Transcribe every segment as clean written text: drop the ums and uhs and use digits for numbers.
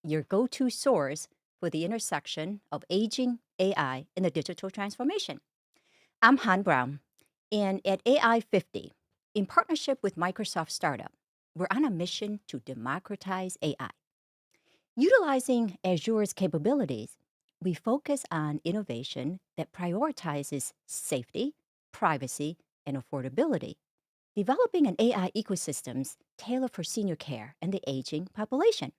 your go to source for the intersection of aging, AI, and the digital transformation. I'm Han Brown, and at AI 50, in partnership with Microsoft Startup, we're on a mission to democratize AI. Utilizing Azure's capabilities, we focus on innovation that prioritizes safety, privacy, and affordability, developing an AI ecosystems tailored for senior care and the aging population.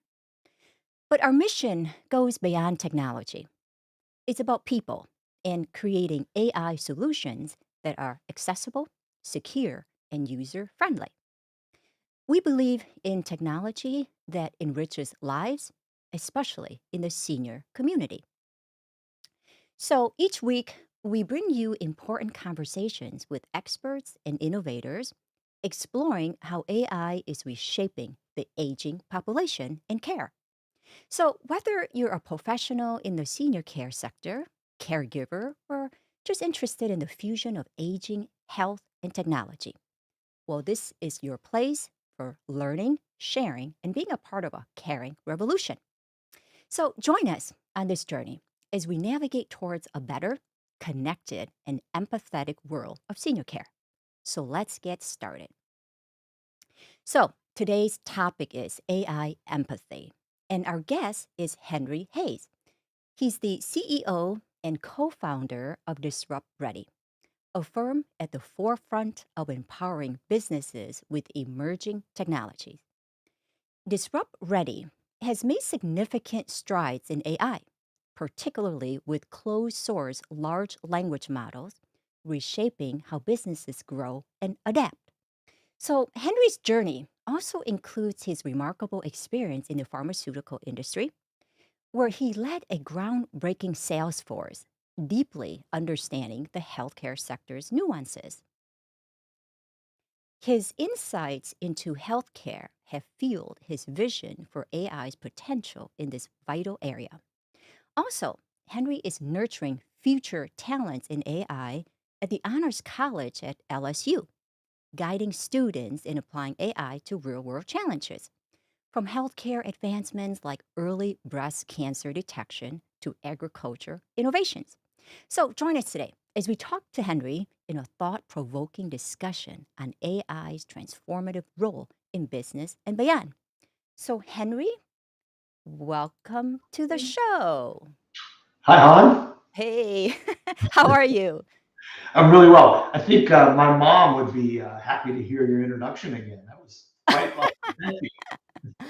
But our mission goes beyond technology. It's about people and creating AI solutions that are accessible, secure, and user friendly. We believe in technology that enriches lives, especially in the senior community. So each week, we bring you important conversations with experts and innovators, exploring how AI is reshaping the aging population and care. So, whether you're a professional in the senior care sector, caregiver, or just interested in the fusion of aging, health, and technology, well, this is your place for learning, sharing, and being a part of a caring revolution. So, join us on this journey as we navigate towards a better, connected, and empathetic world of senior care. So, let's get started. So, today's topic is AI empathy, and our guest is Henry Hayes. He's the CEO and co founder of Disrupt Ready, a firm at the forefront of empowering businesses with emerging technologies. Disrupt Ready has made significant strides in AI, particularly with closed source large language models, reshaping how businesses grow and adapt. So, Henry's journey also includes his remarkable experience in the pharmaceutical industry, where he led a groundbreaking sales force, deeply understanding the healthcare sector's nuances. His insights into healthcare have fueled his vision for AI's potential in this vital area. Also, Henry is nurturing future talents in AI at the Honors College at LSU, guiding students in applying AI to real world challenges, from healthcare advancements like early breast cancer detection to agriculture innovations. So join us today as we talk to Henry in a thought provoking discussion on AI's transformative role in business and beyond. So, Henry, welcome to the show. Hi, Han. Hey, how are you? I'm really well. I think my mom would be happy to hear your introduction again. That was quite lovely. Thank you.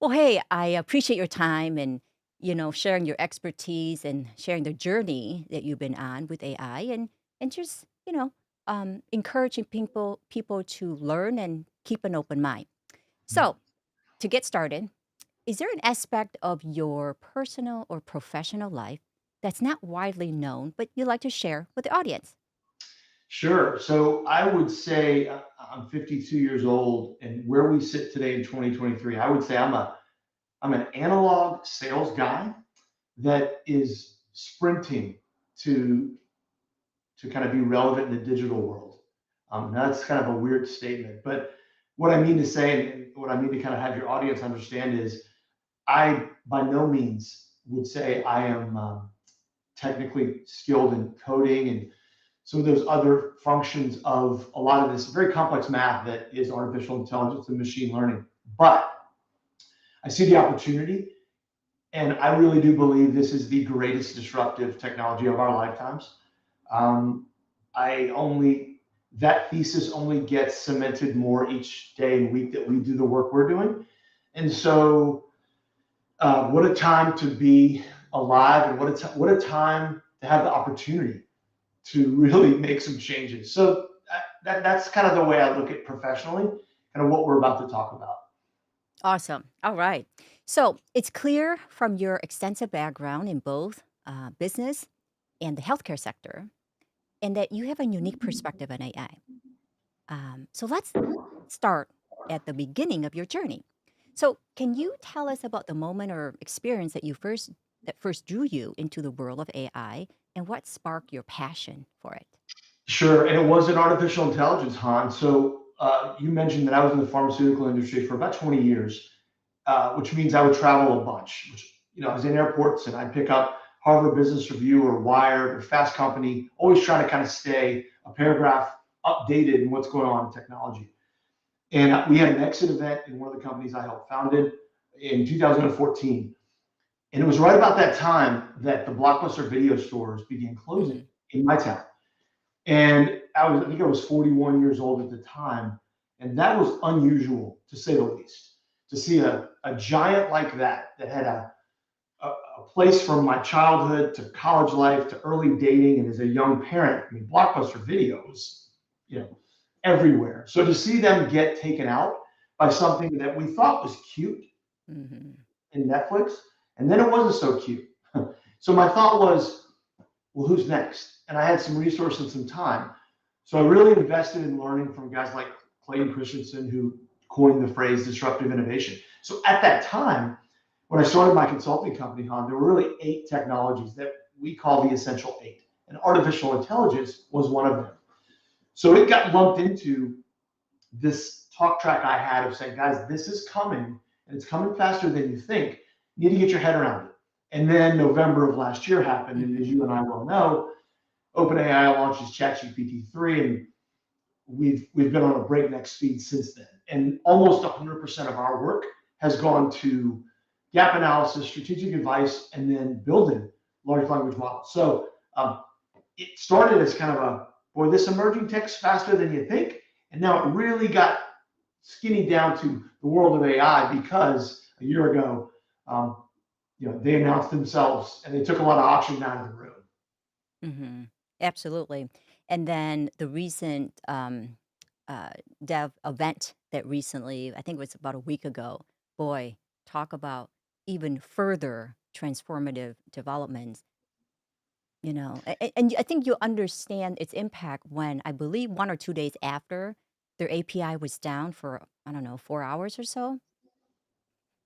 Well, hey, I appreciate your time and sharing your expertise and sharing the journey that you've been on with AI and just encouraging people to learn and keep an open mind. So to get started, is there an aspect of your personal or professional life that's not widely known but you'd like to share with the audience? Sure. So I would say I'm 52 years old, and where we sit today in 2023, I would say I'm an analog sales guy that is sprinting to to kind of be relevant in the digital world. That's kind of a weird statement, but what I mean to say and what I mean to kind of have your audience understand is I by no means would say I am technically skilled in coding and some of those other functions of a lot of this very complex math that is artificial intelligence and machine learning. But I see the opportunity, and I really do believe this is the greatest disruptive technology of our lifetimes. Um, I only that thesis only gets cemented more each day and week that we do the work we're doing, and so what a time to be alive, and what a time to have the opportunity to really make some changes. So that's kind of the way I look at professionally, kind of what we're about to talk about. Awesome. All right. So it's clear from your extensive background in both business and the healthcare sector, and that you have a unique perspective on AI. So let's start at the beginning of your journey. So can you tell us about the moment or experience that first drew you into the world of AI and what sparked your passion for it? Sure, and it was in artificial intelligence, Han. So you mentioned that I was in the pharmaceutical industry for about 20 years. which means I would travel a bunch. Which I was in airports and I'd pick up Harvard Business Review or Wired or Fast Company, always trying to kind of stay a paragraph updated in what's going on in technology. And we had an exit event in one of the companies I helped founded in 2014. And it was right about that time that the Blockbuster video stores began closing Mhm. in my town. And I think I was 41 years old at the time. And that was unusual, to say the least, to see a giant like that had a place from my childhood to college life to early dating. And as a young parent, I mean, Blockbuster video was, you know, everywhere. So to see them get taken out by something that we thought was cute Mhm. in Netflix, and then it wasn't so cute. So my thought was, well, who's next? And I had some resources and some time. So I really invested in learning from guys like Clayton Christensen, who coined the phrase disruptive innovation. So at that time, when I started my consulting company, Han, there were really 8 technologies that we call the essential 8. And artificial intelligence was one of them. So it got lumped into this talk track I had of saying, guys, this is coming and it's coming faster than you think. You need to get your head around it. And then November of last year happened. And as you Mhm. and I well know, OpenAI launches ChatGPT 3, and we've been on a breakneck speed since then. And almost 100% of our work has gone to gap analysis, strategic advice, and then building large language models. So it started as kind of a, boy, this emerging tech's faster than you think. And now it really got skinny down to the world of AI because a year ago, um, they announced themselves and they took a lot of oxygen out of the room. Mhm. Absolutely. And then the recent uh, dev event that recently, I think it was about a week ago, boy, talk about even further transformative developments. And I think you understand its impact when I believe 1 or 2 days after their API was down for, I don't know, 4 hours or so.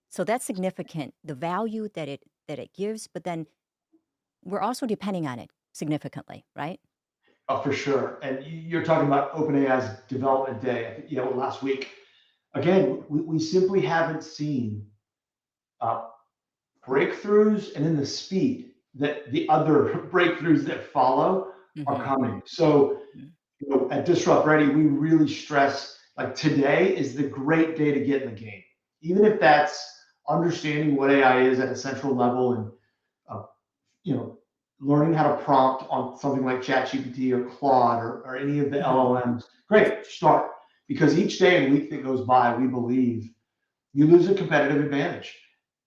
So that's significant, the value that it gives, but then we're also depending on it significantly, right? Oh, for sure. And you're talking about OpenAI's development day, I think, last week. Again, we simply haven't seen uh, breakthroughs and then the speed that the other breakthroughs that follow are Mhm. coming. So Mm. at Disrupt Ready, we really stress like today is the great day to get in the game, even if that's understanding what AI is at a central level and uh, you know learning how to prompt on something like ChatGPT or Claude or any of the Mhm. LLMs. Great, start because each day and week that goes by, we believe you lose a competitive advantage.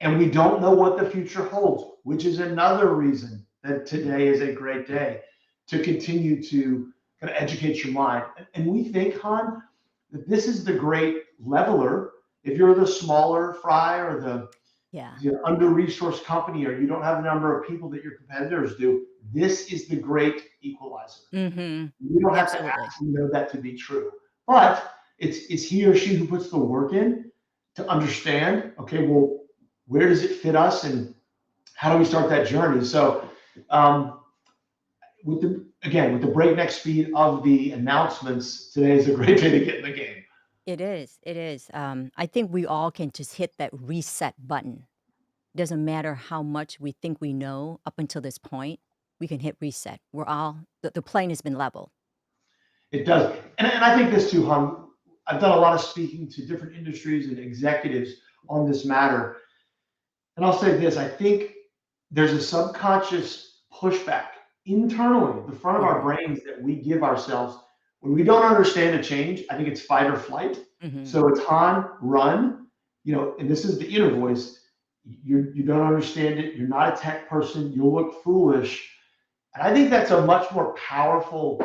And we don't know what the future holds, which is another reason that today is a great day to continue to kind of educate your mind. And we think, Han, that this is the great leveler. If you're the smaller fry or Yeah. the under-resourced company or you don't have the number of people that your competitors do, this is the great equalizer. Mhm. You don't have to Absolutely. actually know that to be true. But it's he or she who puts the work in to understand, okay, well, where does it fit us and how do we start that journey? So um, with the breakneck speed of the announcements, today is a great day to get in the game. It is, it is. I think we all can just hit that reset button. Doesn't matter how much we think we know up until this point, we can hit reset. The plane has been leveled. It does. And I think this too, Hung. I've done a lot of speaking to different industries and executives on this matter. And I'll say this, I think there's a subconscious pushback internally, the front of our Mhm. brains that we give ourselves when we don't understand a change. I think it's fight or flight. Mhm. So it's Han, run, and this is the inner voice. You don't understand it. You're not a tech person. You'll look foolish. And I think that's a much more powerful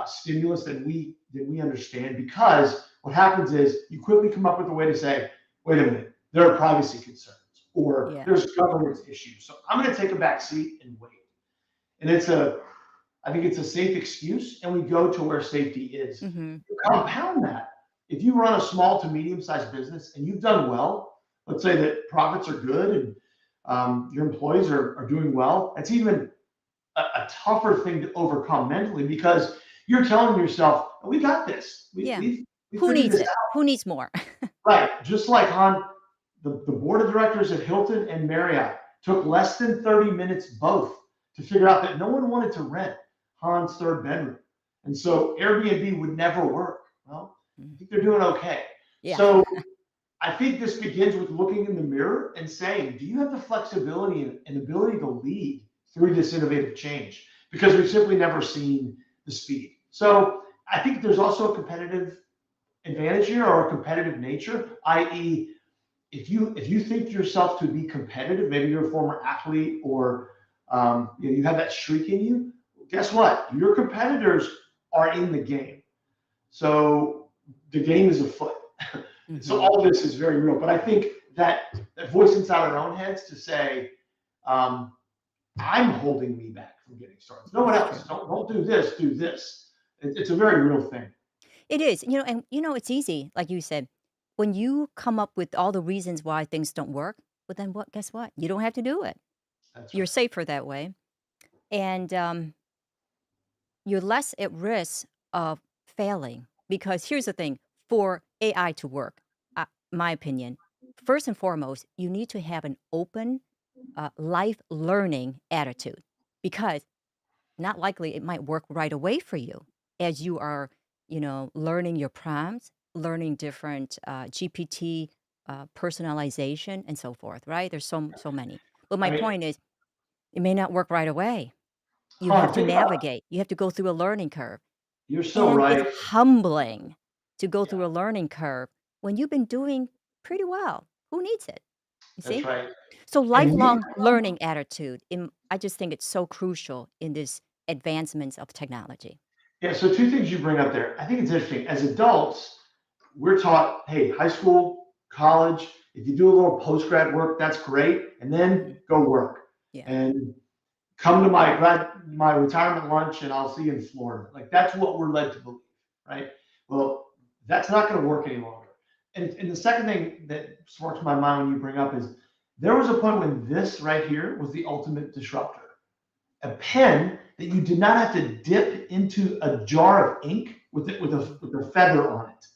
stimulus than we understand because what happens is you quickly come up with a way to say, wait a minute, there are privacy concerns or Yeah. there's governance issues. So I'm going to take a back seat and wait. And I think it's a safe excuse, and we go to where safety is. Mhm. You Mhm. compound that. If you run a small to medium sized business and you've done well, let's say that profits are good and your employees are doing well, that's even a tougher thing to overcome mentally because you're telling yourself, we got this. Yeah. We Who figured needs this it? out. Who needs more? Right. Just like Han, The board of directors at Hilton and Marriott took less than 30 minutes both to figure out that no one wanted to rent Han's third bedroom. And so Airbnb would never work. Well, I Mm. think they're doing okay. Yeah. So I think this begins with looking in the mirror and saying, do you have the flexibility and ability to lead through this innovative change? Because we've simply never seen the speed. So I think there's also a competitive advantage here or a competitive nature, i.e., if you think yourself to be competitive, maybe you're a former athlete or you have that streak in you. Guess what? Your competitors are in the game, so the game is afoot. So Hmm. all of this is very real. But I think that voice inside our own heads to say, um, I'm holding me back from getting started. No one It's else. true. Don't do this. Do this. It's a very real thing. It is, and it's easy, like you said, when you come up with all the reasons why things don't work. Well, then what? Guess what? You don't have to do it. That's You're right. safer that way, and you're less at risk of failing. Because here's the thing: for AI to work, my opinion, first and foremost, you need to have an open, life learning attitude. Because not likely it might work right away for you as you are, learning your prompts, learning different GPT personalization and so forth, right? There's so many. But I my mean, point is, it may not work right away. You have Han, to think about it. navigate. You have to go through a learning curve. You're so And it's right. humbling to go Yeah, through a learning curve when you've been doing pretty well. Who needs it? You that's see? right. So And you, lifelong learning attitude, I just think it's so crucial in this advancements of technology. yeah. So two things you bring up there. I think it's interesting. As adults, we're taught, hey, high school, college, if you do a little post grad work, that's great, and then Mhm. go work Yeah. and come to my retirement lunch, and I'll see you in Florida. Like that's what we're led to believe, right? Well, that's not going to work any longer. And the second thing that sparks my mind when you bring up is there was a point when this right here was the ultimate disruptor, a pen that you did not have to dip into a jar of ink Mhm. with a feather on it.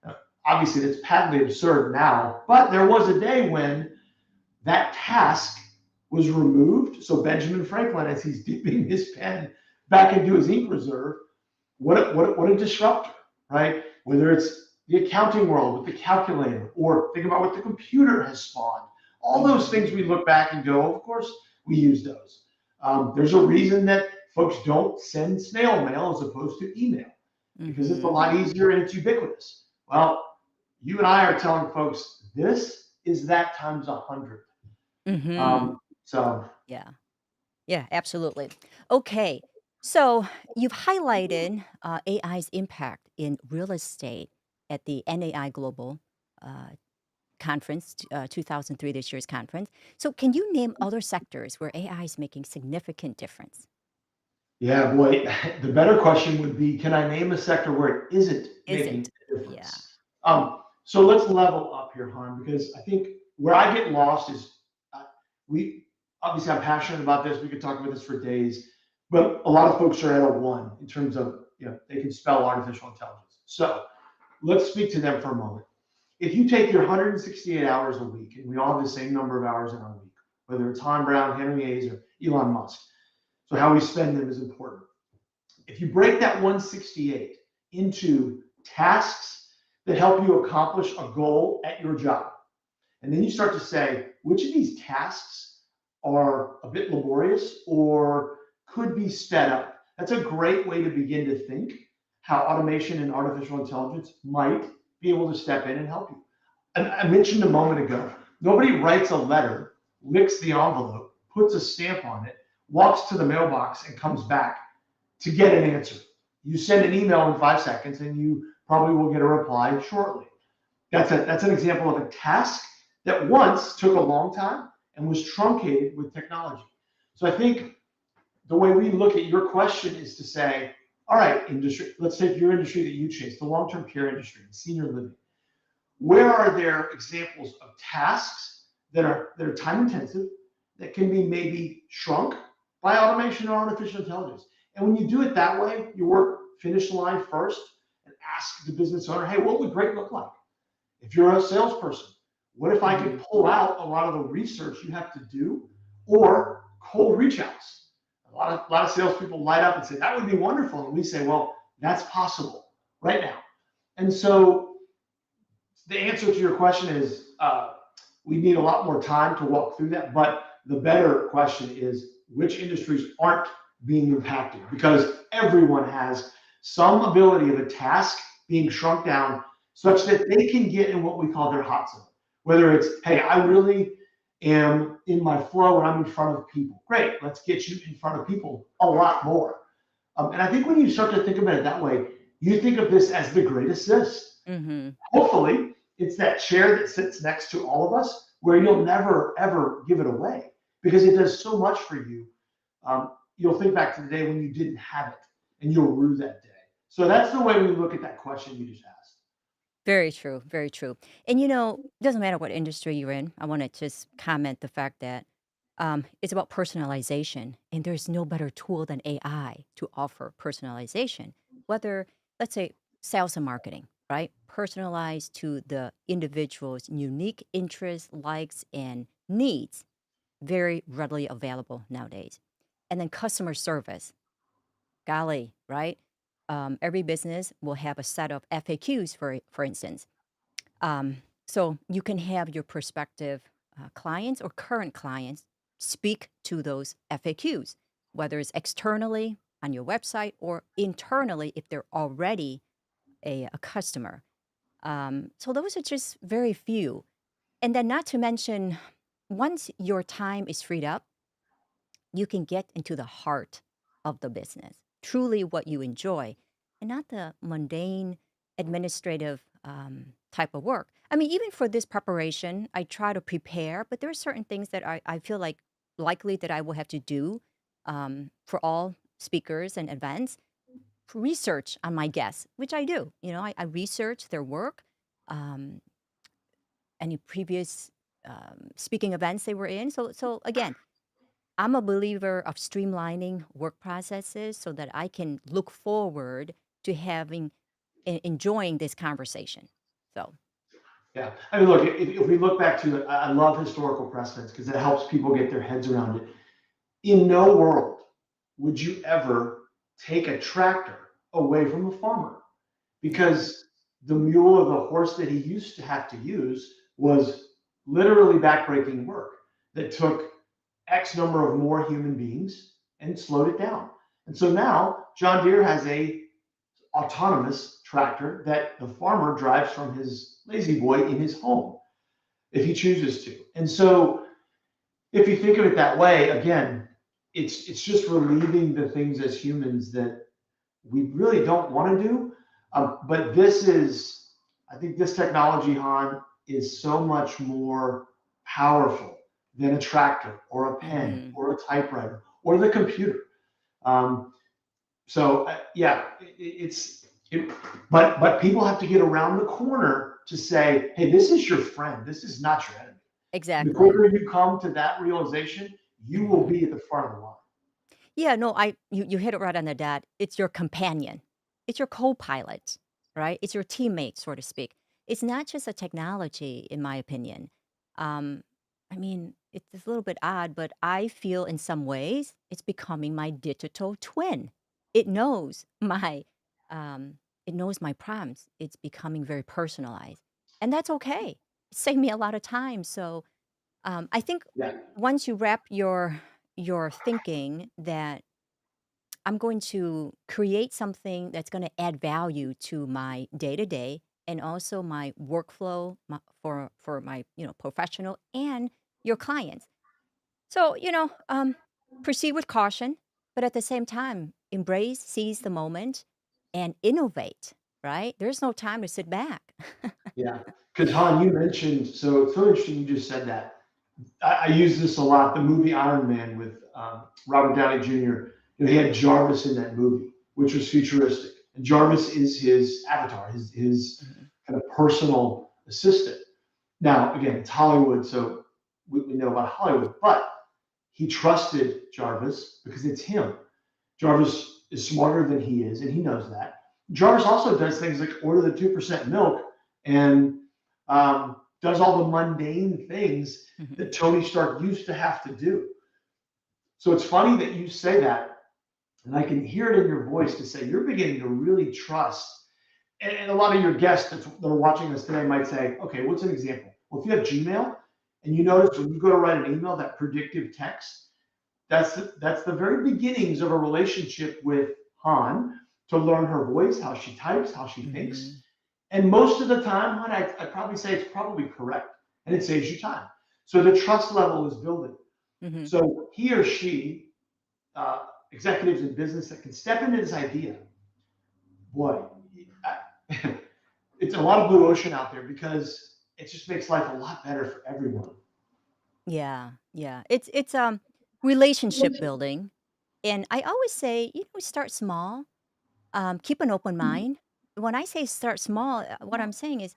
Now, obviously, that's patently absurd now, but there was a day when that task was removed. So Benjamin Franklin, as he's dipping his pen back into his ink reserve, what a disruptor, right? Whether it's the accounting world with the calculator, or think about what the computer has spawned. All those things we Mhm. look back and go, of course, we use those. There's a reason that folks don't send snail mail as opposed to email because it's a Mhm. lot easier and it's ubiquitous. Well, you and I are telling folks this is that times 100. Mhm. So Yeah. Yeah, absolutely. Okay. So you've highlighted AI's impact in real estate at the NAI Global uh, Conference, 2003, this year's conference. So can you name other sectors where AI is making significant difference? yeah, boy, the better question would be, can I name a sector where it isn't making Isn't. a Yeah. difference? So let's level up here, Han, because I think where I get lost is we obviously I'm passionate about this. We could talk about this for days, but a lot of folks are at a one in terms of they can spell artificial intelligence. So let's speak to them for a moment. If you take your 168 hours a week, and we all have the same number of hours in our week, whether it's Han Brown, Henry Hayes, or Elon Musk, so how we spend them is important. If you break that 168 into tasks that help you accomplish a goal at your job, and then you start to say, which of these tasks are a bit laborious or could be sped up? That's a great way to begin to think how automation and artificial intelligence might be able to step in and help you. And I mentioned a moment ago, nobody writes a letter, licks the envelope, puts a stamp on it, walks to the mailbox, and comes back to get an answer. You send an email in 5 seconds and you probably will get a reply shortly. That's an example of a task that once took a long time and was truncated with technology. So I think the way we look at your question is to say, all right, industry, let's take your industry that you chase, the long-term care industry, senior living. Where are there examples of tasks that are time intensive that can be maybe shrunk by automation or artificial intelligence? And when you do it that way, you work finish the line first and ask the business owner, hey, what would great look like? If you're a salesperson, What if I Hmm. could pull out a lot of the research you have to do, or cold reach outs? A lot of salespeople light up and say that would be wonderful, and we say, well, that's possible right now. And so the answer to your question is we need a lot more time to walk through that. But the better question is which industries aren't being impacted, because everyone has some ability of a task being shrunk down such that they can get in what we call their hot zone. Whether it's, hey, I really am in my flow when I'm in front of people. Great, let's get you in front of people a lot more. And I think when you start to think about it that way, you think of this as the great assist. Hmm. Hopefully, it's that chair that sits next to all of us where you'll never, ever give it away because it does so much for you. You'll think back to the day when you didn't have it and you'll rue that day. So that's the way we look at that question you just asked. Very true, very true. And it doesn't matter what industry you're in. I want to just comment the fact that it's about personalization, and there's no better tool than AI to offer personalization. Whether, let's say, sales and marketing, right? Personalized to the individual's unique interests, likes, and needs, very readily available nowadays. And then customer service, golly, right? Every business will have a set of FAQs, for instance, so you can have your prospective clients or current clients speak to those FAQs, whether it's externally on your website or internally if they're already a customer. So those are just very few. And then, not to mention, once your time is freed up, you can get into the heart of the business, truly what you enjoy, and not the mundane administrative type of work. I mean, even for this preparation, I try to prepare, but there are certain things that I feel like likely that I will have to do for all speakers and events. Research on my guests, which I do. I research their work, um, any previous speaking events they were in. So again, I'm a believer of streamlining work processes so that I can look forward to enjoying this conversation. So, Yeah. I mean, look, if we look back to it, I love historical precedents because it helps people get their heads around it. In no world would you ever take a tractor away from a farmer, because the mule or the horse that he used to have to use was literally backbreaking work that took X number of more human beings and slowed it down. And so now John Deere has a autonomous tractor that the farmer drives from his lazy boy in his home if he chooses to. And so if you think of it that way, again, it's just relieving the things as humans that we really don't want to do. But I think this technology, Han, is so much more powerful than a tractor or a pen mhm. or a typewriter or the computer. Um, yeah, but people have to get around the corner to say, hey, this is your friend. This is not your enemy. And the Exactly. quicker you come to that realization, you will Mhm. be at the front of the line. Yeah, no, you hit it right on the dot. It's your companion. It's your co-pilot, right? It's your teammate, so to speak. It's not just a technology, in my opinion. Um, I mean, it's a little bit odd, but I feel in some ways it's becoming my digital twin. It knows my it knows my prompts. It's becoming very personalized. And that's okay. It saved me a lot of time. So I think Yeah, once you wrap your thinking that I'm going to create something that's going to add value to my day to day and also my workflow for my professional and your clients. So proceed with caution, but at the same time embrace, seize the moment, and innovate. Right? There's no time to sit back. yeah. Because Han, you mentioned, so it's so interesting you just said that. I use this a lot. The movie Iron Man with Robert Downey Jr. He had Jarvis in that movie, which was futuristic, and Jarvis is his avatar, his Mhm. kind of personal assistant. Now, again, it's Hollywood, so we know about Hollywood, but he trusted Jarvis because it's him. Jarvis is smarter than he is, and he knows that. Jarvis also does things like order the 2% milk and does all the mundane things Mhm. that Tony Stark used to have to do. So it's funny that you say that, and I can hear it in your voice to say you're beginning to really trust. And a lot of your guests that are watching us today might say, okay, what's an example? Well, if you have Gmail and you notice when you go to write an email, that predictive text, that's the very beginnings of a relationship with Han to learn her voice, how she types, how she thinks. Mhm. And most of the time, Han, I'd probably say it's probably correct and it saves you time. So the trust level is building. Mhm. So he or she, executives in business that can step into this idea, boy, it's a lot of blue ocean out there because it just makes life a lot better for everyone. Yeah, yeah. It's relationship building, and I always say, start small. Keep an open mind. When I say start small, what I'm saying is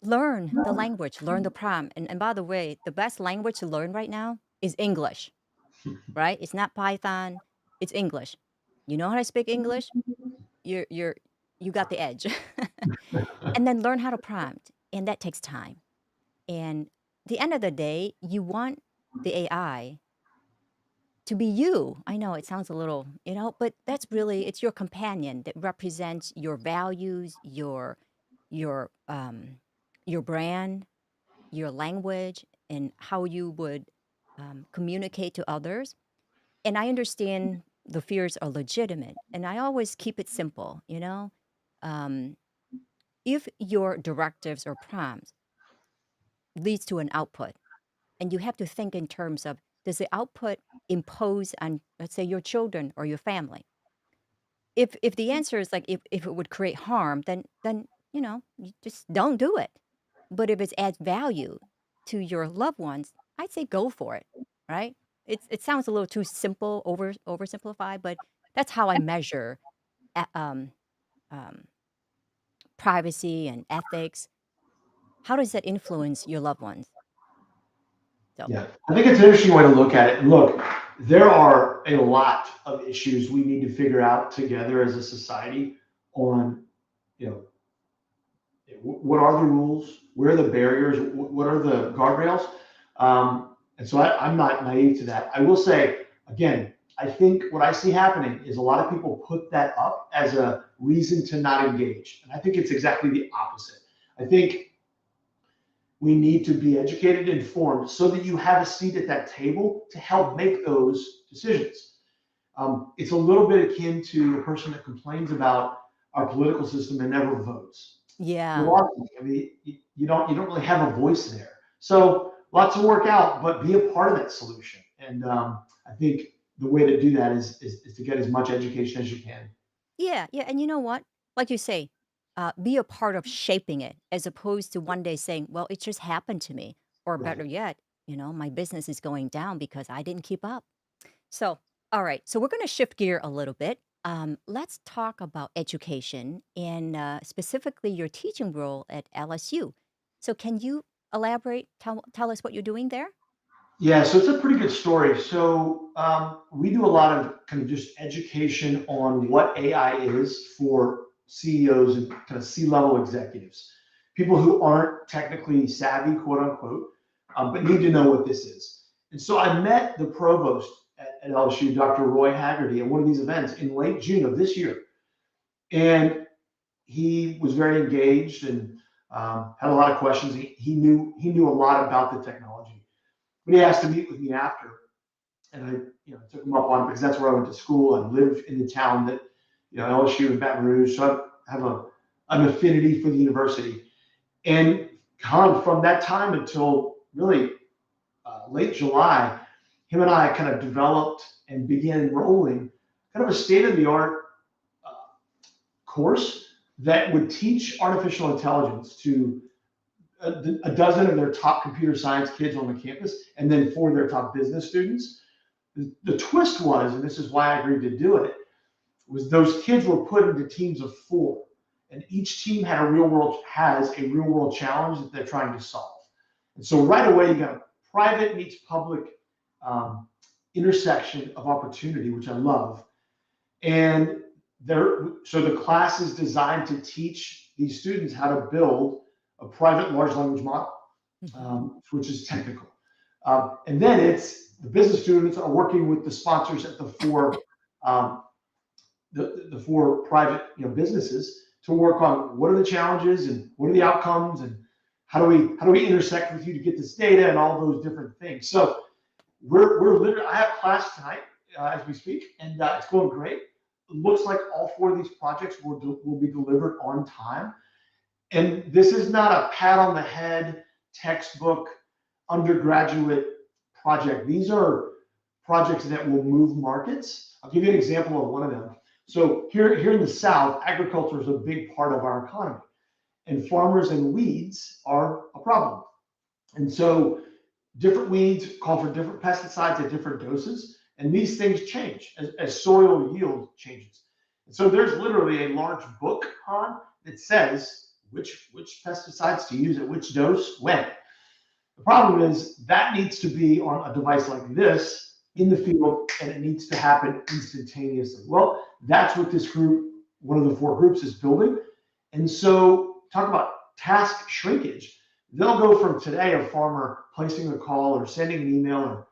learn the language, learn the prompt. And by the way, the best language to learn right now is English, right? It's not Python, it's English. You know how to speak English? You're you got the edge. And then learn how to prompt, and that takes time. And the end of the day, you want the AI to be you. I know it sounds a little, but that's really it's your companion that represents your values, your your brand, your language, and how you would communicate to others. And I understand the fears are legitimate, and I always keep it simple. Um, if your directives or prompts leads to an output, and you have to think in terms of does the output impose on, let's say, your children or your family? If the answer is like if it would create harm, then you just don't do it. But if it adds value to your loved ones, I'd say go for it, right? It sounds a little too simple, oversimplified, but that's how I measure a- um, um, privacy and ethics. How does that influence your loved ones? So, Yeah, I think it's an interesting way to look at it. Look, there are a lot of issues we need to figure out together as a society on, you know, what are the rules? Where are the barriers? What are the guardrails? And so I'm not naive to that. I will say, again, I think what I see happening is a lot of people put that up as a reason to not engage. And I think it's exactly the opposite. I think we need to be educated, informed, so that you have a seat at that table to help mhm. make those decisions. It's a little bit akin to a person that complains about our political system and never votes. You Yeah. lost me. I mean, you don't really have a voice there. So lots of work out, but be a part of that solution. And I think the way to do that is to get as much education as you can. Yeah, yeah, and you know what? Like you say, be a part of shaping it as opposed to one day saying, "Well, it just happened to me," or better Right. yet, my business is going down because I didn't keep up. So, all right, so we're going to shift gear a little bit. Let's talk about education and specifically your teaching role at LSU. So, can you elaborate? Tell us what you're doing there. Yeah, so it's a pretty good story. So we do a lot of kind of just education on what AI is for CEOs and kind of C-level executives, people who aren't technically savvy, quote unquote, but need to know what this is. And so I met the provost at LSU, Dr. Roy Haggerty, at one of these events in late June of this year, and he was very engaged and had a lot of questions. He knew a lot about the technology, but he asked to meet with me after, and I took him up on it because that's where I went to school. I live in the town that LSU in Baton Rouge, so I have an affinity for the university. And kind of from that time until really late July, him and I kind of developed and began enrolling kind of a state of the art uh, course that would teach artificial intelligence to a dozen of their top computer science kids on the campus, and then for their top business students. The twist was, and this is why I agreed to do it, was those kids were put into teams of four, and each team has a real world challenge that they're trying to solve. And so right away, you got a private meets public um, intersection of opportunity, which I love. And so the class is designed to teach these students how to build a private large language model. Hmm. which is technical. And then it's the business students are working with the sponsors at um, the four private businesses to work on what are the challenges and what are the outcomes and how do we intersect with you to get this data and all those different things. So we're literally I have class tonight as we speak, and it's going great. It looks like all four of these projects will be delivered on time. And this is not a pat on the head textbook undergraduate project. These are projects that will move markets. I'll give you an example of one of them. So here in the South, agriculture is a big part of our economy, and farmers and weeds are a problem. And so different weeds call for different pesticides at different doses, and these things change as soil yield changes. And so there's literally a large book on that says which pesticides to use at which dose when. The problem is that needs to be on a device like this in the field, and it needs to happen instantaneously. Well, that's what this group, one of the four groups, is building. And so, talk about task shrinkage. They'll go from today a farmer placing a call or sending an email or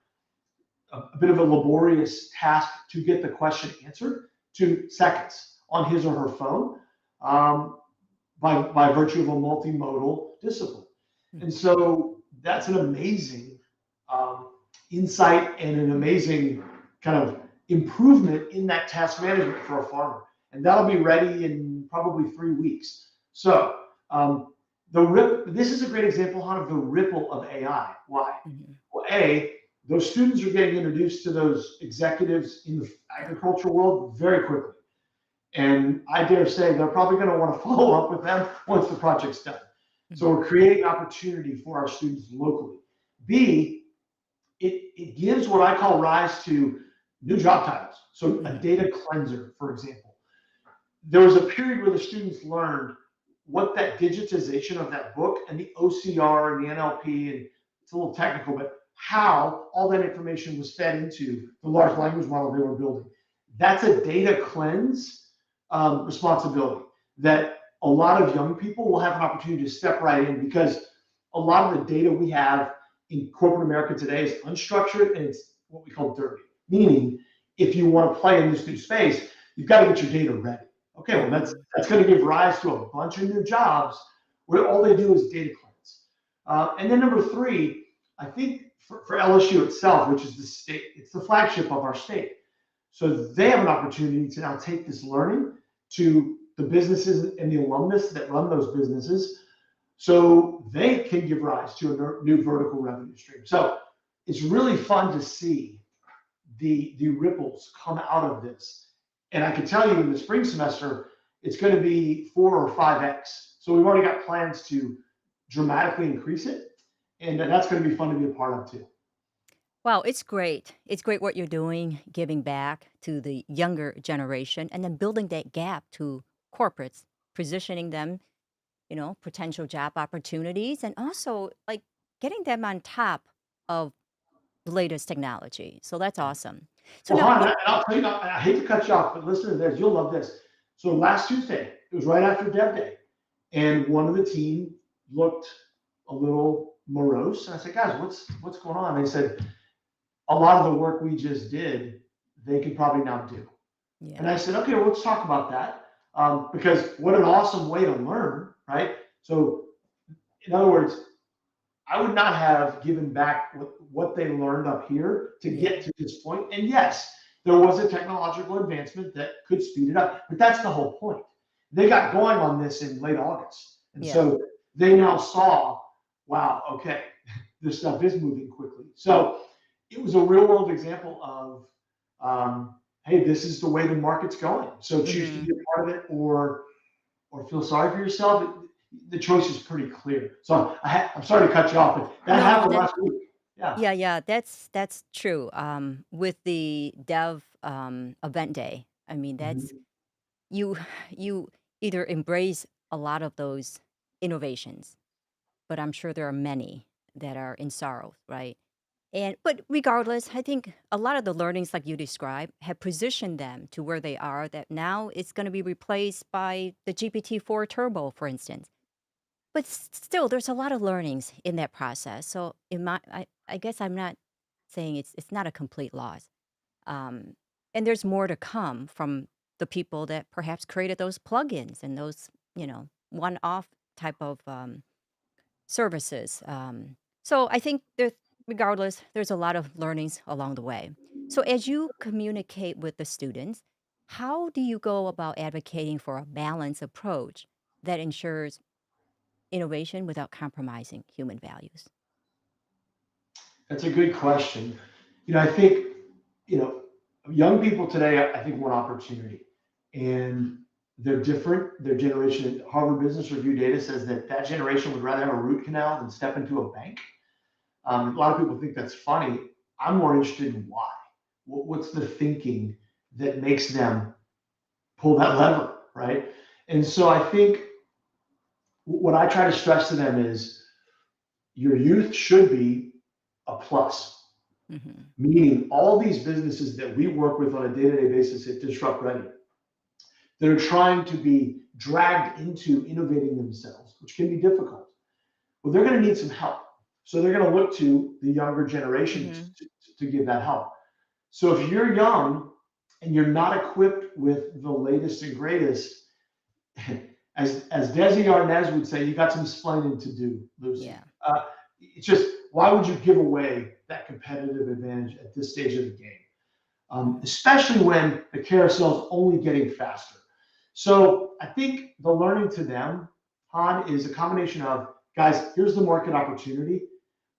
a bit of a laborious task to get the question answered to seconds on his or her phone um, by virtue of a multimodal discipline. And Hmm. so that's an amazing um, insight and an amazing kind of improvement in that task management for a farmer. And that'll be ready in probably 3 weeks. So this is a great example, Han, of the ripple of AI. Why? Hmm. Well, those students are getting introduced to those executives in the Yeah. agriculture world very quickly. And I dare say they're probably going to want to follow up with them once the project's done. So Hmm. we're creating opportunity for our students locally. B, it gives what I call rise to new job titles. So a Hmm. data cleanser, for example. There was a period where the students learned what that digitization of that book and the OCR and the NLP, and it's a little technical, but how all that information was fed into the large language model they were building. That's a data cleanse responsibility that a lot of young people will have an opportunity to step right in, because a lot of the data we have in corporate America today is unstructured and it's what we call dirty. Meaning, if you want to play in this new space, you've got to get your data ready. Okay, well, Hmm. that's going to give rise to a bunch of new jobs where all they do is data cleanse. And then number three, I think for LSU itself, which is the state, it's the flagship of our state. So they have an opportunity to now take this learning to the businesses and the alumnus that run those businesses, so they can give rise to a new vertical revenue stream. So it's really fun to see the ripples come out of this. And I can tell you in the spring semester, it's going to be 4 or 5x. So we've already got plans to dramatically increase it. And that's going to be fun to be a part of too. Wow, it's great. It's great what you're doing, giving back to the younger generation and then building that gap to corporates, positioning them, potential job opportunities, and also like getting them on top of the latest technology. So that's awesome. So Well, now Han, what? and I'll tell you, I hate to cut you off, but listen to this. You'll love this. So last Tuesday, it was right after Dev Day, and one of the team looked a little morose. And I said, guys, what's going on? They said, a lot of the work we just did, they could probably now do. And Yeah. I said, okay, well, let's talk about that. Because what an awesome way to learn, right? So, in other words, I would not have given back what they learned up here to Yeah. get to this point. And yes, there was a technological advancement that could speed it up, but that's the whole point. They got going on this in late August. And Yeah. so they now saw, wow, okay, this stuff is moving quickly. So it was a real world example of, hey, this is the way the market's going. So choose to Hmm. be a part of it, or feel sorry for yourself. The choice is pretty clear. So I'm sorry to cut you off, but that No, no, happened that last week. Yeah. yeah, yeah, that's true. With the Dev event day, I mean, that's Mhm. you you either embrace a lot of those innovations, but I'm sure there are many that are in sorrow, right? And but regardless, I think a lot of the learnings like you described have positioned them to where they are that now it's going to be replaced by the GPT-4 Turbo, for instance. but still, there's a lot of learnings in that process. So, I guess I'm not saying it's not a complete loss. Um, and there's more to come from the people that perhaps created those plugins and those, one-off type of services. So I think regardless, there's a lot of learnings along the way. So as you communicate with the students, how do you go about advocating for a balanced approach that ensures innovation without compromising human values? That's a good question. I think, you know, young people today, I think, want opportunity, and they're different. Their generation, Harvard Business Review data says that that generation would rather have a root canal than step into a bank. A lot of people think that's funny. I'm more interested in why. What's the thinking that makes them pull that lever, right? And so I think what I try to stress to them is your youth should be a plus. Hmm. Meaning all these businesses that we work with on a day-to-day basis at Disrupt Ready that are trying to be dragged into innovating themselves, which can be difficult. Well, they're going to need some help. So they're going to look to the younger generation Hmm. to give that help. So if you're young and you're not equipped with the latest and greatest, as Desi Arnaz would say, you got some splaining to do, Lucy. Yeah. It's just, why would you give away that competitive advantage at this stage of the game? Hmm. Especially when the carousel is only getting faster. So I think the learning to them, Han, is a combination of, guys, here's the market opportunity.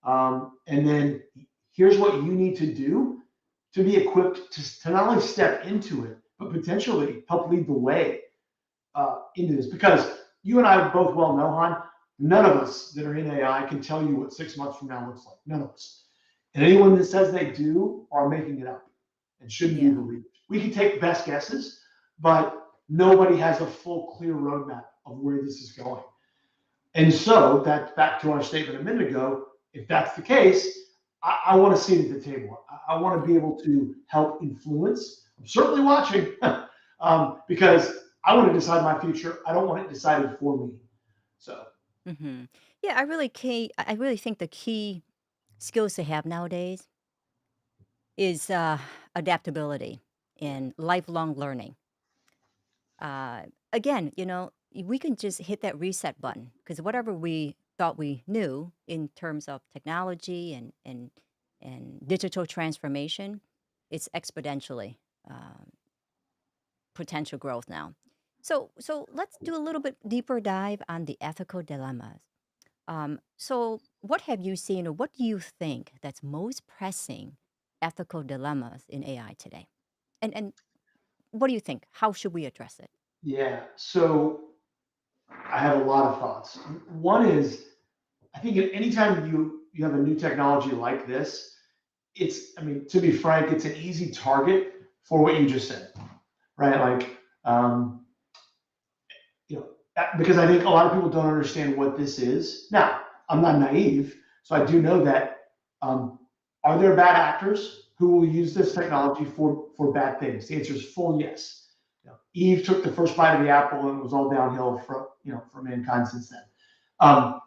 And then here's what you need to do to be equipped to not only step into it, but potentially help lead the way into this. Because you and I both well know, Han, none of us that are in AI can tell you what 6 months from now looks like. None of us. And anyone that says they do are making it up and shouldn't be Yeah. believed. We can take best guesses, but nobody has a full, clear roadmap of where this is going. And so that's back to our statement a minute ago. If that's the case, I want to sit at the table. I want to be able to help influence. I'm certainly watching because I want to decide my future. I don't want it decided for me. So, Hmm. Yeah, I really think the key skills to have nowadays is adaptability and lifelong learning. uh, Again, we can just hit that reset button because whatever we thought we knew in terms of technology and digital transformation, it's exponentially potential growth now. So let's do a little bit deeper dive on the ethical dilemmas. So what have you seen, or what do you think that's most pressing ethical dilemmas in AI today? And what do you think? How should we address it? yeah. So I have a lot of thoughts. One is, I think anytime you have a new technology like this, I mean, to be frank, it's an easy target for what you just said, right? Like, because I think a lot of people don't understand what this is. Now, I'm not naive, so I do know that. Um, are there bad actors who will use this technology for bad things? The answer is full yes. Eve took the first bite of the apple, and it was all downhill for mankind since then. Um,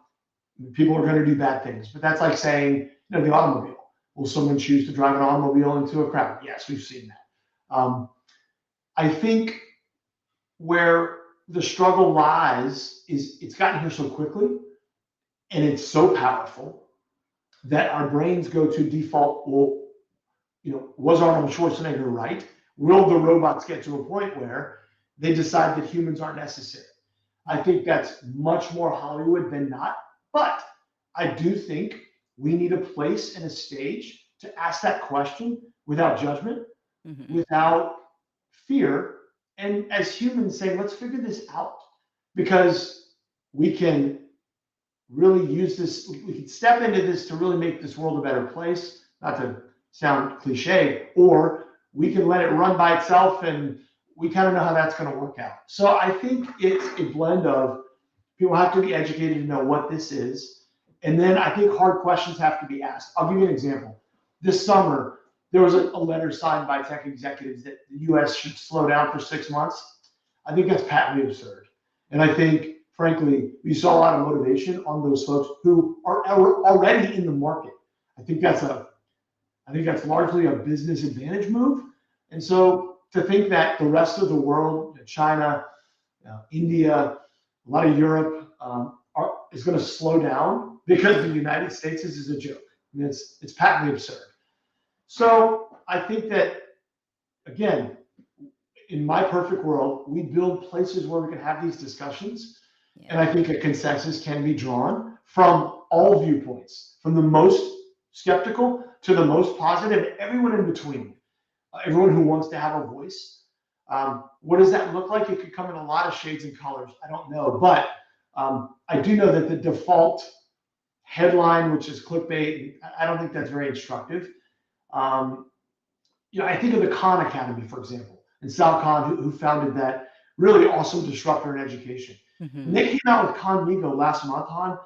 People are going to do bad things, but that's like saying, the automobile. Will someone choose to drive an automobile into a crowd? Yes, we've seen that. I think where the struggle lies is it's gotten here so quickly and it's so powerful that our brains go to default. Well, was Arnold Schwarzenegger right? Will the robots get to a point where they decide that humans aren't necessary? I think that's much more Hollywood than not. But I do think we need a place and a stage to ask that question without judgment, Hmm. without fear, and as humans saying, let's figure this out because we can really use this, we can step into this to really make this world a better place, not to sound cliche, or we can let it run by itself and we kind of know how that's going to work out. So I think it's a blend of people have to be educated to know what this is. And then I think hard questions have to be asked. I'll give you an example. This summer, there was a letter signed by tech executives that the US should slow down for 6 months. I think that's patently absurd. And I think frankly, we saw a lot of motivation on those folks who are already in the market. I think that's a I think that's largely a business advantage move. And so to think that the rest of the world, China, India, a lot of Europe, is going to slow down because the Yeah. United States is a joke. I mean, it's patently absurd. So I think that again, in my perfect world, we build places where we can have these discussions, and Yeah. I think a consensus can be drawn from all viewpoints, from the most skeptical to the most positive, everyone in between, everyone who wants to have a voice. What does that look like? It could come in a lot of shades and colors. I don't know, but I do know that the default headline, which is clickbait, I don't think that's very instructive. Um, I think of the Khan Academy, for example, and Sal Khan, who founded that really awesome disruptor in education. When Hmm. they came out with Khan Migo last month, Han,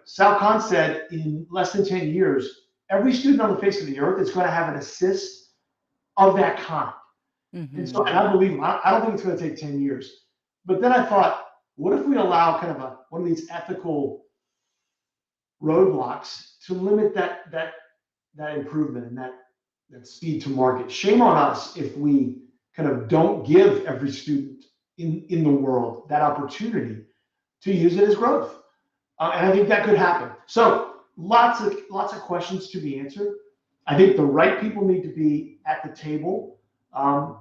Sal Khan said in less than 10 years, every student on the face of the earth is going to have an assist of that kind. And so, and Hmm. I believe, I don't think it's going to take 10 years. But then I thought, what if we allow kind of one of these ethical roadblocks to limit that improvement and that speed to market? Shame on us if we kind of don't give every student in the world that opportunity to use it as growth. And I think that could happen. So lots of questions to be answered. I think the right people need to be at the table, um,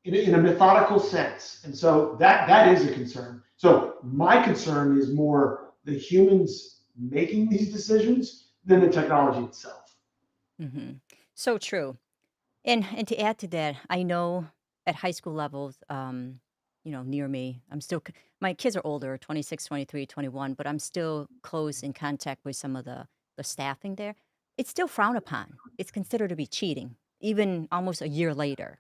in a methodical sense, and so that is a concern. So my concern is more the humans making these decisions than the technology itself. Hmm. So true. And to add to that, I know at high school levels, near me, my kids are older, 26, 23, 21, but I'm still close in contact with some of the staffing there. It's still frowned upon. It's considered to be cheating, even almost a year later.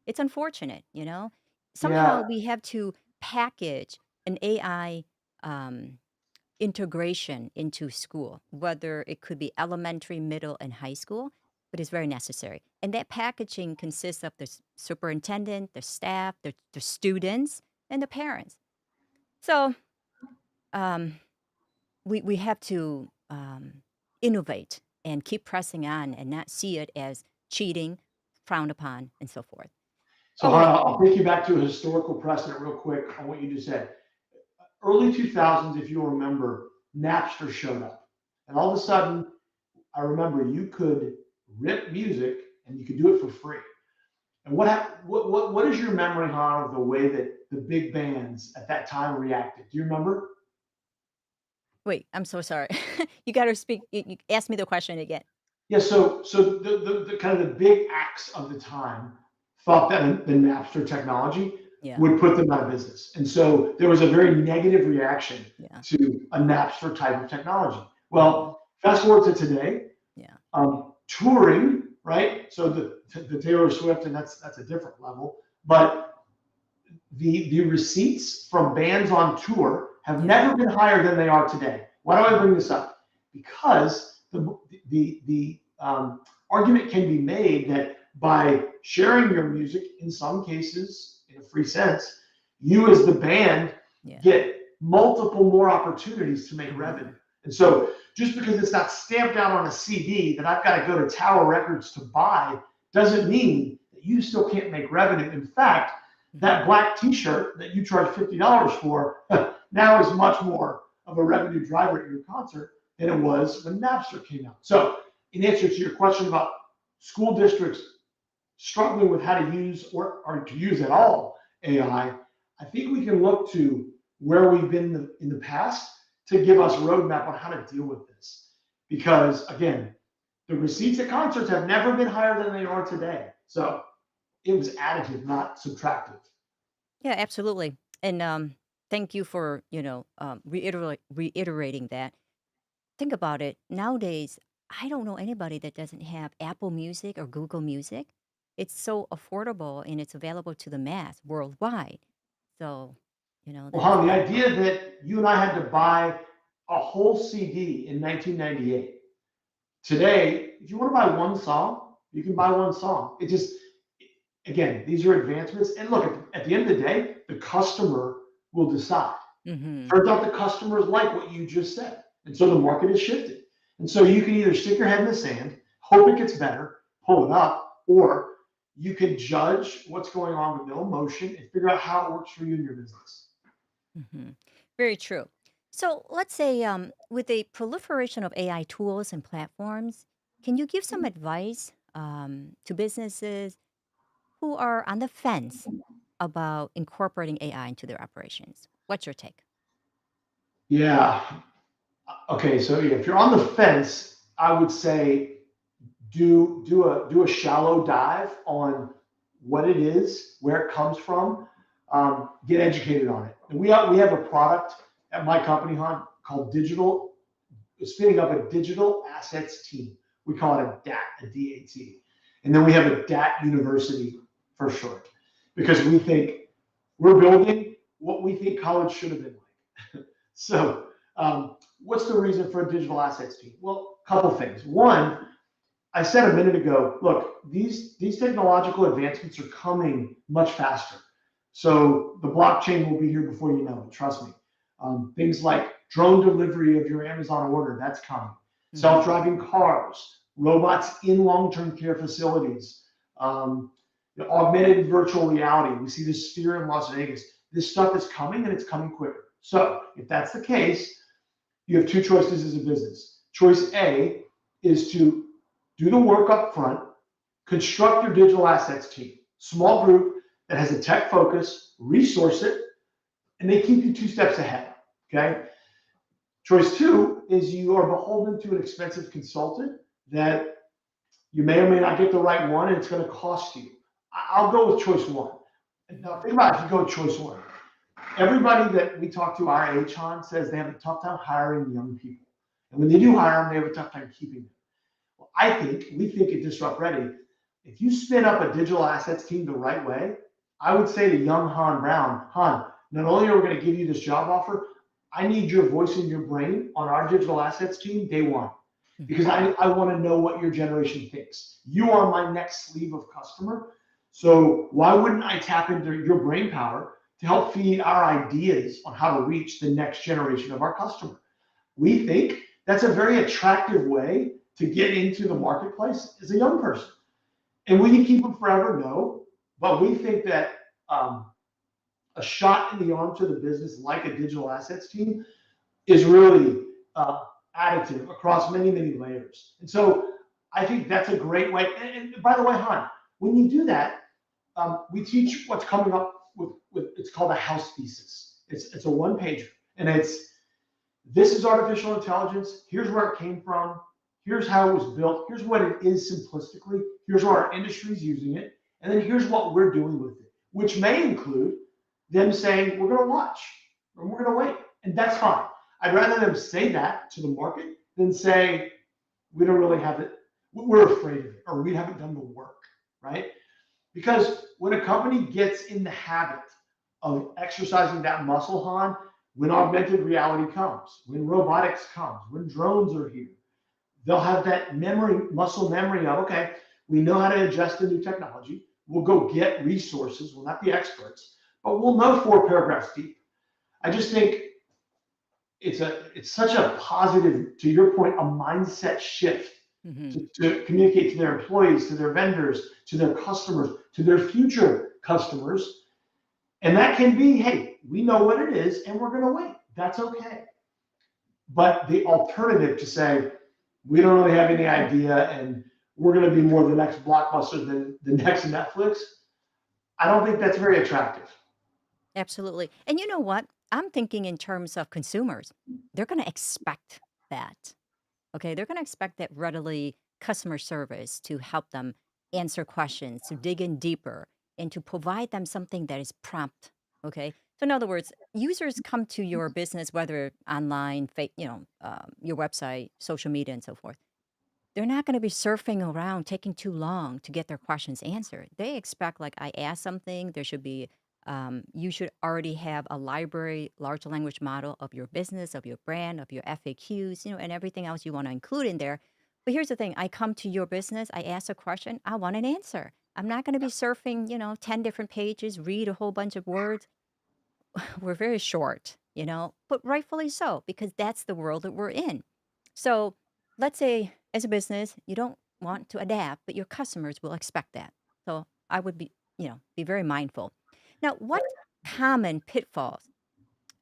It's unfortunate, you know? Somehow Yeah. we have to package an AI integration into school, whether it could be elementary, middle, and high school, but it's very necessary. And that packaging consists of the superintendent, the staff, the students, and the parents. So um, we have to innovate and keep pressing on and not see it as cheating, frowned upon, and so forth. So All Hannah, right. I'll take you back to a historical precedent real quick on what you just said. Early 2000s, if you'll remember, Napster showed up. And all of a sudden, I remember you could rip music and you could do it for free. And what is your memory, Han, of the way that the big bands at that time reacted? Do you remember? Wait, I'm so sorry. You got to speak. You ask me the question again. Yeah, so the kind of the big acts of the time thought that the Napster technology Yeah. would put them out of business. And so there was a very negative reaction Yeah. to a Napster type of technology. Hmm. Well, fast forward to today, Yeah. touring, right? So the Taylor Swift, and that's a different level, but the receipts from bands on tour have Yeah. never been higher than they are today. Why do I Mm. bring this up? Because the argument can be made that by sharing your music, in some cases, in a free sense, you as the band Yeah. get multiple more opportunities to make revenue. Mhm. And so just because it's not stamped out on a CD that I've got to go to Tower Records to buy doesn't mean that you still can't make revenue. In fact, that Mhm. black T-shirt that you charge $50 for now is much more of a revenue driver at your concert than it was when Napster came out. So, in answer to your question about school districts struggling with how to use or to use at all AI, I think we can look to where we've been in the past to give us a roadmap on how to deal with this. Because again, the receipts at concerts have never been higher than they are today. So it was additive, not subtractive. Yeah, absolutely. And thank you for reiterating that. Think about it. Nowadays, I don't know anybody that doesn't have Apple Music or Google Music. It's so affordable and it's available to the mass worldwide. So, Well, that's Han, the that. idea that you and I had to buy a whole CD in 1998. Today, if you want to buy one song, you can buy one song. Again, these are advancements. And look, at the end of the day, the customer will decide. Hmm. Turns out the customers like what you just said. And so the market has shifted. And so you can either stick your head in the sand, hope it gets better, pull it up, or you can judge what's going on with no emotion and figure out how it works for you in your business. Hmm. Very true. So let's say with the proliferation of AI tools and platforms, can you give some advice to businesses who are on the fence about incorporating AI into their operations? What's your take? Yeah. Okay. So yeah, if you're on the fence, I would say do a shallow dive on what it is, where it comes from, get educated on it. And we have a product at my company, Han, called Digital, spinning up a digital assets team. We call it a DAT, a DAT. And then we have a DAT University for short, because we think we're building what we think college should have been like. So, what's the reason for a digital assets team? Well, a couple things. One, I said a minute ago, look, these technological advancements are coming much faster. So the blockchain will be here before you know it. Trust me. Things like drone delivery of your Amazon order, that's coming. Hmm. Self-driving cars, robots in long-term care facilities, the augmented virtual reality. We see this sphere in Las Vegas. This stuff is coming and it's coming quicker. So if that's the case, you have two choices as a business. Choice A is to do the work up front, construct your digital assets team, small group that has a tech focus, resource it, and they keep you two steps ahead. Okay. Choice two is you are beholden to an expensive consultant that you may or may not get the right one, and it's going to cost you. I'll go with choice one. Now, think about it, if you go with choice one. Everybody that we talk to our age, Han, says they have a tough time hiring young people. And when they do hire them, they have a tough time keeping them. Well, we think at Disrupt Ready, if you spin up a digital assets team the right way, I would say to young Han Brown, Han, not only are we going to give you this job offer, I need your voice and your brain on our digital assets team day one. Because Hmm. I want to know what your generation thinks. You are my next sleeve of customer. So why wouldn't I tap into your brain power to help feed our ideas on how to reach the next generation of our customer? We think that's a very attractive way to get into the marketplace as a young person. And will you keep them forever? No. But we think that a shot in the arm to the business, like a digital assets team, is really additive across many, many layers. And so I think that's a great way. And by the way, Han, when you do that, we teach what's coming up with it's called a house thesis. It's a one pager, and it's this is artificial intelligence. Here's where it came from. Here's how it was built. Here's what it is simplistically. Here's where our industry is using it. And then here's what we're doing with it, which may include them saying, we're going to watch or we're going to wait. And that's fine. I'd rather them say that to the market than say, we don't really have it. We're afraid of it or we haven't done the work, right? Because when a company gets in the habit of exercising that muscle, Han, when augmented reality comes, when robotics comes, when drones are here, they'll have that memory, muscle memory of, okay, we know how to adjust the new technology. We'll go get resources. We'll not be experts, but we'll know four paragraphs deep. I just think it's such a positive, to your point, a mindset shift Hmm. to communicate to their employees, to their vendors, to their customers, to their future customers. And that can be, hey, we know what it is and we're going to wait. That's okay. But the alternative to say, we don't really have any idea and we're going to be more the next blockbuster than the next Netflix, I don't think that's very attractive. Absolutely. And you know what? I'm thinking in terms of consumers. They're going to expect that. Okay. They're going to expect that readily customer service to help them answer questions, to dig in deeper, and to provide them something that is prompt. Okay. So, in other words, users come to your business, whether online, your website, social media, and so forth. They're not going to be surfing around taking too long to get their questions answered. They expect, like, I ask something, there should be, you should already have a library, large language model of your business, of your brand, of your FAQs, and everything else you want to include in there. But here's the thing, I come to your business, I ask a question, I want an answer. I'm not going to be surfing, 10 different pages, read a whole bunch of words. we're very short, but rightfully so, because that's the world that we're in. So let's say as a business, you don't want to adapt, but your customers will expect that. So I would be very mindful. Now, what common pitfalls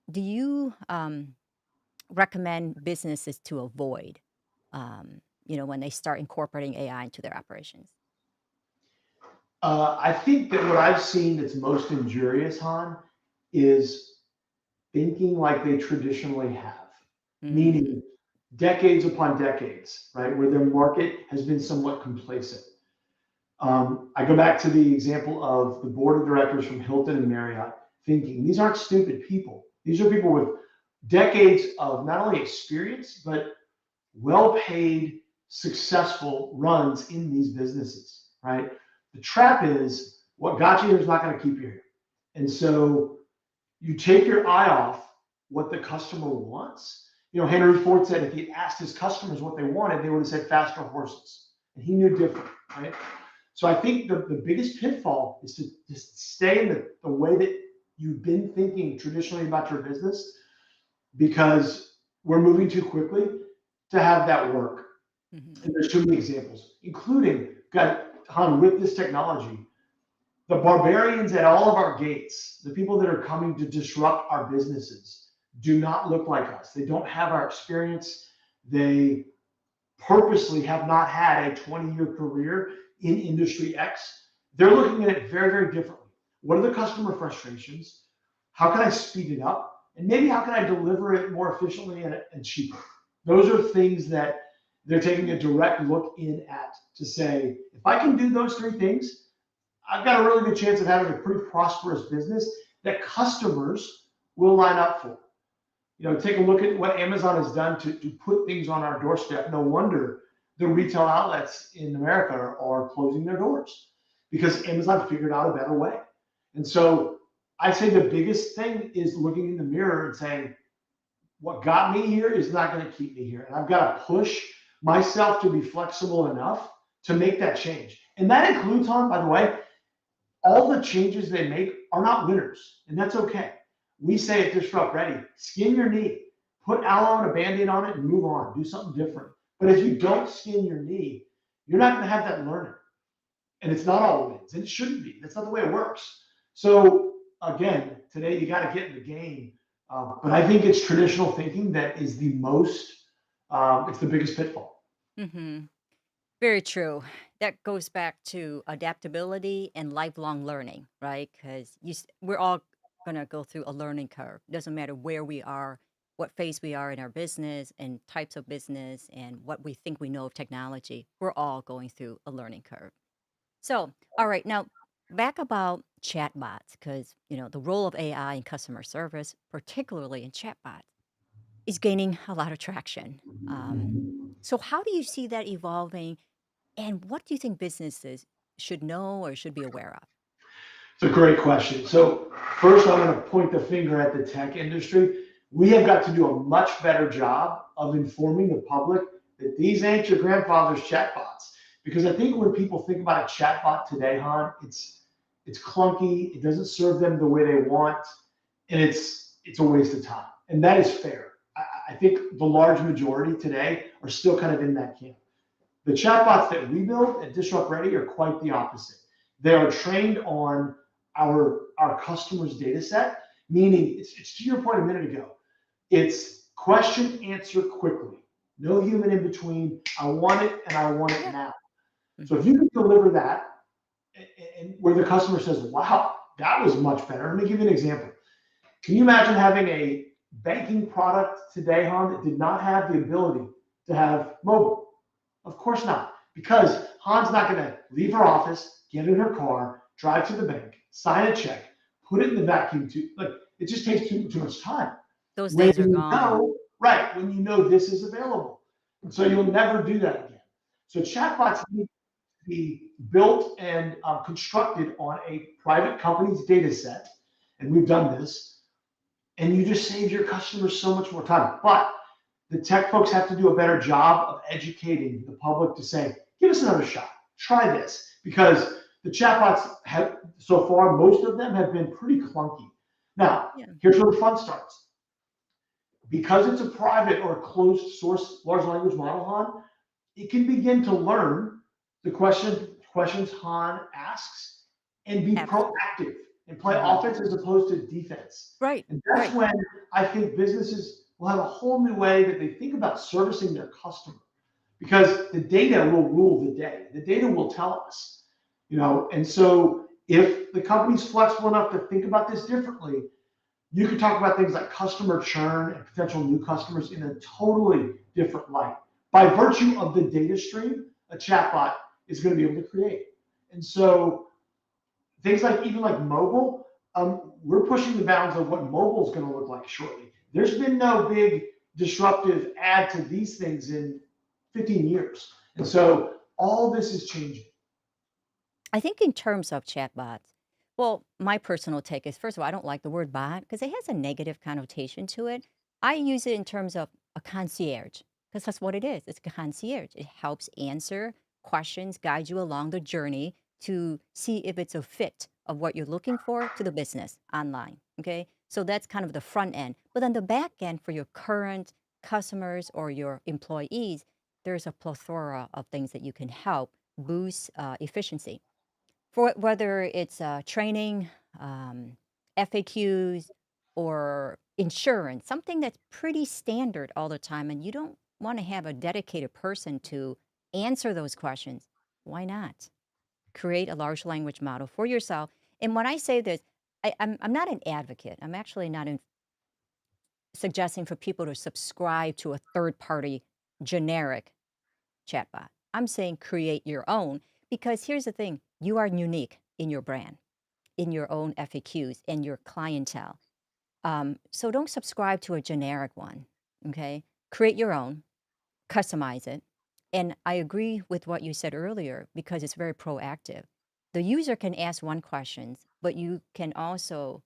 do you recommend businesses to avoid, when they start incorporating AI into their operations? I think that what I've seen that's most injurious, Han, is thinking like they traditionally have, Mm, meaning decades upon decades, right, where their market has been somewhat complacent. I go back to the example of the board of directors from Hilton and Marriott thinking these aren't stupid people. These are people with decades of not only experience, but well paid, successful runs in these businesses, right? The trap is what got you here is not going to keep you here. And so you take your eye off what the customer wants. Henry Ford said if he asked his customers what they wanted, they would have said faster horses. And he knew different, right? So I think the biggest pitfall is to just stay in the way that you've been thinking traditionally about your business because we're moving too quickly to have that work. mhm. And there's too many examples, including, God, Han, with this technology, the barbarians at all of our gates, the people that are coming to disrupt our businesses, do not look like us. They don't have our experience. They purposely have not had a 20-year career in industry X. They're looking at it very, very differently. What are the customer frustrations? How can I speed it up? And maybe how can I deliver it more efficiently and cheaper? Those are things that they're taking a direct look in at to say, if I can do those three things, I've got a really good chance of having a pretty prosperous business that customers will line up for. Take a look at what Amazon has done to put things on our doorstep. No wonder the retail outlets in America are closing their doors because Amazon figured out a better way. And so I say the biggest thing is looking in the mirror and saying, what got me here is not going to keep me here. And I've got to push myself to be flexible enough to make that change. And that includes, Han, by the way, all the changes they make are not winners, and that's okay. We say at Disrupt Ready, skin your knee, put aloe and a band-aid on it and move on, do something different. But if you don't skin your knee, you're not going to have that learning. And it's not all wins, and it shouldn't be. That's not the way it works. So again, today you got to get in the game. But I think it's traditional thinking that is the most, it's the biggest pitfall. Mhm. Very true. That goes back to adaptability and lifelong learning, right? Because we're all going to go through a learning curve. Doesn't matter where we are, what phase we are in our business and types of business and what we think we know of technology. We're all going through a learning curve. So, all right, now back about chatbots, because the role of AI in customer service, particularly in chatbots, is gaining a lot of traction. So, how do you see that evolving? And what do you think businesses should know or should be aware of? It's a great question. So first, I want to point the finger at the tech industry. We have got to do a much better job of informing the public that these ain't your grandfather's chatbots. Because I think when people think about a chatbot today, Han, it's clunky. It doesn't serve them the way they want, and it's a waste of time. And that is fair. I think the large majority today are still kind of in that camp. The chatbots that we build at Disrupt Ready are quite the opposite. They are trained on our customers' data set, meaning it's to your point a minute ago. It's question, answer quickly. No human in between. I want it and I want it Yeah. now. So if Hmm. you can deliver that and where the customer says, wow, that was much better. Let me give you an example. Can you imagine having a banking product today, Han, that did not have the ability to have mobile? Of course not, because Han's not going to leave her office, get in her car, drive to the bank, sign a check, put it in the vacuum tube. Like it just takes too much time. Those When days are you gone. know, right, when you know this is available. And so you'll never do that again. So chatbots need to be built and constructed on a private company's data set. And we've done this. And you just save your customers so much more time. But the tech folks have to do a better job of educating the public to say, give us another shot, try this, because the chatbots have so far, most of them have been pretty clunky. Now, Yeah. here's where the fun starts. Because it's a private or closed source large language model, Han, it can begin to learn the questions Han asks and be Absolutely. proactive and play Hmm. offense as opposed to defense. Right. And that's Right. when I think businesses will have a whole new way that they think about servicing their customer because the data will rule the day. The data will tell us, and so if the company's flexible enough to think about this differently, you could talk about things like customer churn and potential new customers in a totally different light. By virtue of the data stream, a chatbot is going to be able to create. And so things like even like mobile, we're pushing the bounds of what mobile is going to look like shortly. There's been no big disruptive add to these things in 15 years. And so all this is changing. I think in terms of chatbots, well, my personal take is first of all, I don't like the word bot because it has a negative connotation to it. I use it in terms of a concierge because that's what it is. It's a concierge. It helps answer questions, guide you along the journey to see if it's a fit of what you're looking for to the business online. Okay. So that's kind of the front end. But then the back end for your current customers or your employees, there's a plethora of things that you can help boost efficiency for whether it's training, um, FAQs, or insurance, something that's pretty standard all the time, and you don't want to have a dedicated person to answer those questions. Why not create a large language model for yourself? And when I say this, I'm not an advocate. I'm actually not suggesting for people to subscribe to a third party generic chatbot. I'm saying create your own because here's the thing, you are unique in your brand, in your own FAQs, and your clientele. So don't subscribe to a generic one, okay? Create your own, customize it. And I agree with what you said earlier because it's very proactive. The user can ask one question, but you can also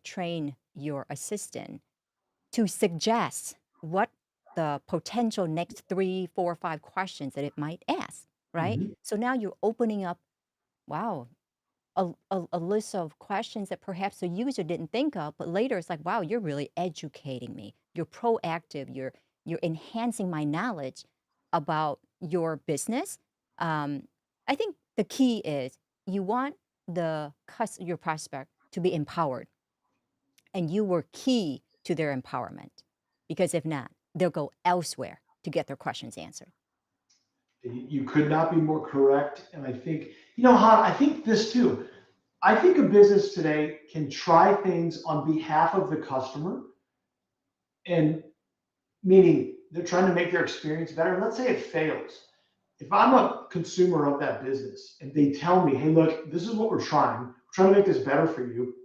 train your assistant to suggest what the potential next 3, 4, 5 questions that it might ask, right? Mhm. So now you're opening up, wow, a list of questions that perhaps the user didn't think of, but later it's like, wow, you're really educating me. You're proactive. You're enhancing my knowledge about your business. I think the key is you want your prospect to be empowered, and you were key to their empowerment. Because if not, they'll go elsewhere to get their questions answered. You could not be more correct. And I think, Han, I think this too. I think a business today can try things on behalf of the customer, and meaning they're trying to make their experience better. Let's say it fails. If I'm a consumer of that business and they tell me, hey, look, this is what we're trying to make this better for you.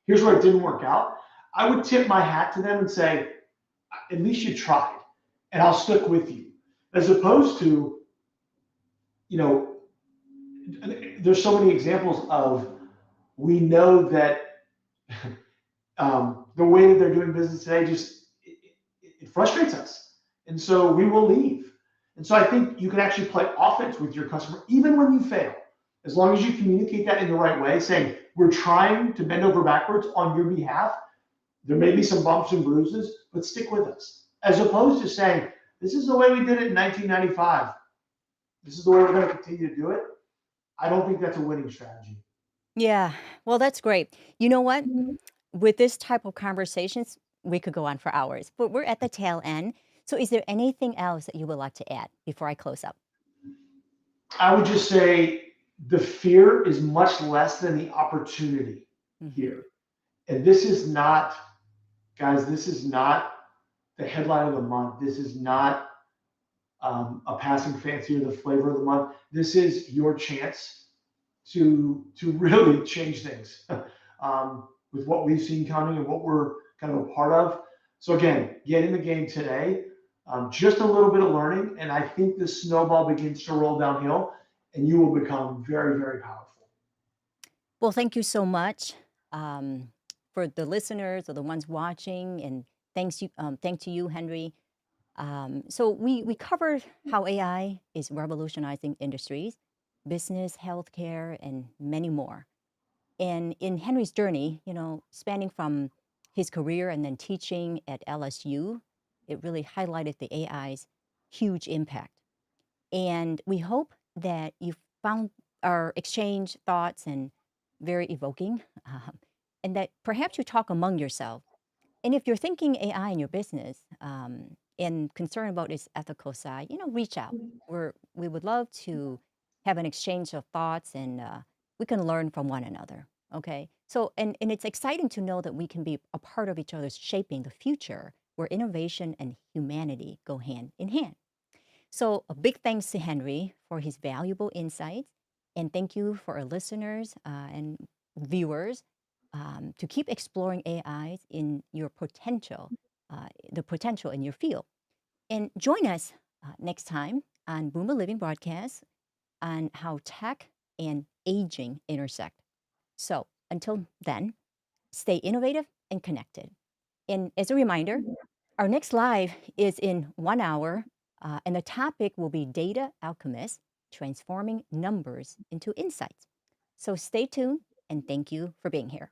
Here's where it didn't work out. I would tip my hat to them and say, at least you tried, and I'll stick with you. As opposed to, you know, there's so many examples of we know that the way that they're doing business today just it frustrates us, and so we will leave. And so I think you can actually play offense with your customer even when you fail, as long as you communicate that in the right way, saying we're trying to bend over backwards on your behalf. There may be some bumps and bruises, but stick with us, as opposed to saying this is the way we did it in 1995. This is the way we're going to continue to do it. I don't think that's a winning strategy. Yeah, well, that's great. You know what? With this type of conversations, we could go on for hours, but we're at the tail end. So, is there anything else that you would like to add before I close up? I would just say the fear is much less than the opportunity Hmm. here. And this is not, guys, this is not the headline of the month. This is not a passing fancy or the flavor of the month. This is your chance to really change things with what we've seen coming and what we're kind of a part of. So again, get in the game today. Just a little bit of learning, and I think the snowball begins to roll downhill, and you will become very, very powerful. Well, thank you so much for the listeners or the ones watching, and thanks to you, Henry. So we covered how AI is revolutionizing industries, business, healthcare, and many more. And in Henry's journey, spanning from his career and then teaching at LSU, it really highlighted the AI's huge impact. And we hope that you found our exchange thoughts and very evoking, and that perhaps you talk among yourself. And if you're thinking AI in your business and concerned about its ethical side, reach out. We would love to have an exchange of thoughts and we can learn from one another. Okay. So, and it's exciting to know that we can be a part of each other's shaping the future where innovation and humanity go hand in hand. So, a big thanks to Henry for his valuable insights. And thank you for our listeners and viewers to keep exploring AIs in your potential, the potential in your field. And join us next time on Boomer Living Broadcast on how tech and aging intersect. So, until then, stay innovative and connected. And as a reminder, our next live is in 1 hour, and the topic will be Data Alchemist transforming numbers into insights. So stay tuned, and thank you for being here.